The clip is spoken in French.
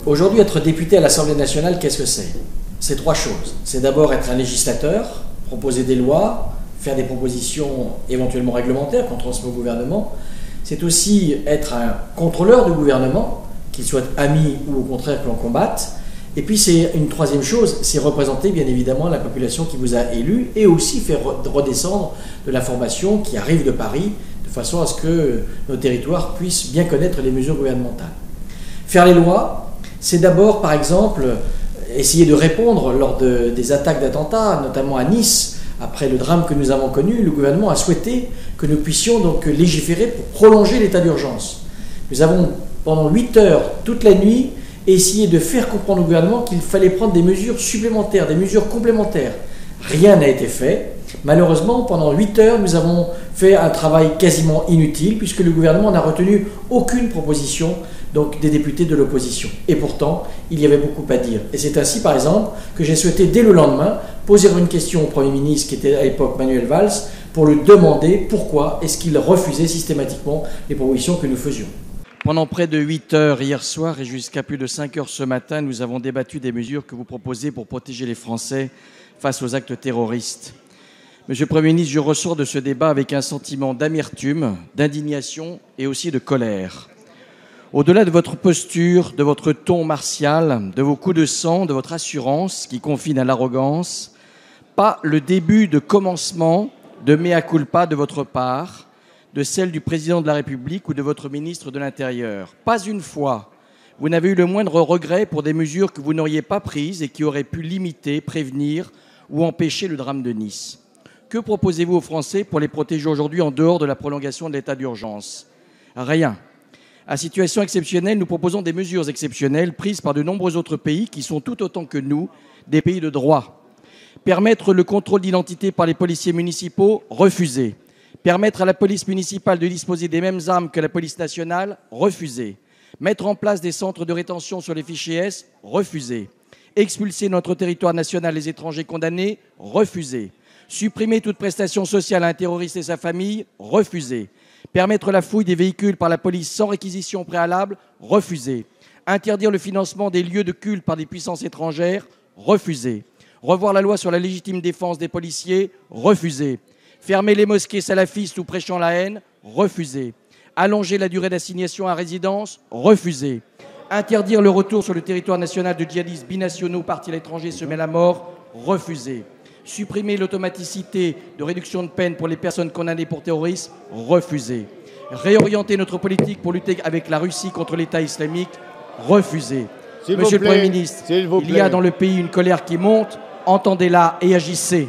Aujourd'hui, être député à l'Assemblée nationale, qu'est-ce que c'est? C'est trois choses. C'est d'abord être un législateur, proposer des lois, faire des propositions éventuellement réglementaires qu'on transmet au gouvernement. C'est aussi être un contrôleur du gouvernement, qu'il soit ami ou au contraire que l'on combatte. Et puis c'est une troisième chose, c'est représenter bien évidemment la population qui vous a élu et aussi faire redescendre de l'information qui arrive de Paris de façon à ce que nos territoires puissent bien connaître les mesures gouvernementales. Faire les lois, c'est d'abord par exemple essayer de répondre lors des attaques d'attentats, notamment à Nice. Après le drame que nous avons connu, le gouvernement a souhaité que nous puissions donc légiférer pour prolonger l'état d'urgence. Nous avons pendant 8 heures toute la nuit essayé de faire comprendre au gouvernement qu'il fallait prendre des mesures supplémentaires, des mesures complémentaires. Rien n'a été fait. Malheureusement, pendant 8 heures, nous avons fait un travail quasiment inutile puisque le gouvernement n'a retenu aucune proposition donc, des députés de l'opposition. Et pourtant, il y avait beaucoup à dire. Et c'est ainsi, par exemple, que j'ai souhaité, dès le lendemain, poser une question au Premier ministre, qui était à l'époque Manuel Valls, pour lui demander pourquoi est-ce qu'il refusait systématiquement les propositions que nous faisions. Pendant près de 8 heures hier soir et jusqu'à plus de 5 heures ce matin, nous avons débattu des mesures que vous proposez pour protéger les Français face aux actes terroristes. Monsieur le Premier ministre, je ressors de ce débat avec un sentiment d'amertume, d'indignation et aussi de colère. Au-delà de votre posture, de votre ton martial, de vos coups de sang, de votre assurance qui confine à l'arrogance, pas le début de commencement de mea culpa de votre part, de celle du président de la République ou de votre ministre de l'Intérieur. Pas une fois, vous n'avez eu le moindre regret pour des mesures que vous n'auriez pas prises et qui auraient pu limiter, prévenir ou empêcher le drame de Nice. Que proposez-vous aux Français pour les protéger aujourd'hui en dehors de la prolongation de l'état d'urgence? Rien. À situation exceptionnelle, nous proposons des mesures exceptionnelles prises par de nombreux autres pays qui sont tout autant que nous des pays de droit. Permettre le contrôle d'identité par les policiers municipaux, refusé. Permettre à la police municipale de disposer des mêmes armes que la police nationale, refusé. Mettre en place des centres de rétention sur les fichiers S, refusé. Expulser notre territoire national les étrangers condamnés, refusé. Supprimer toute prestation sociale à un terroriste et sa famille, refusé. Permettre la fouille des véhicules par la police sans réquisition préalable, refusé. Interdire le financement des lieux de culte par des puissances étrangères, refusé. Revoir la loi sur la légitime défense des policiers, refusé. Fermer les mosquées salafistes ou prêchant la haine, refusé. Allonger la durée d'assignation à résidence, refusé. Interdire le retour sur le territoire national de djihadistes binationaux partis à l'étranger semer la mort, refusé. Supprimer l'automaticité de réduction de peine pour les personnes condamnées pour terrorisme, refusé. Réorienter notre politique pour lutter avec la Russie contre l'État islamique, refusé. Monsieur le Premier ministre, il y a dans le pays une colère qui monte, entendez-la et agissez.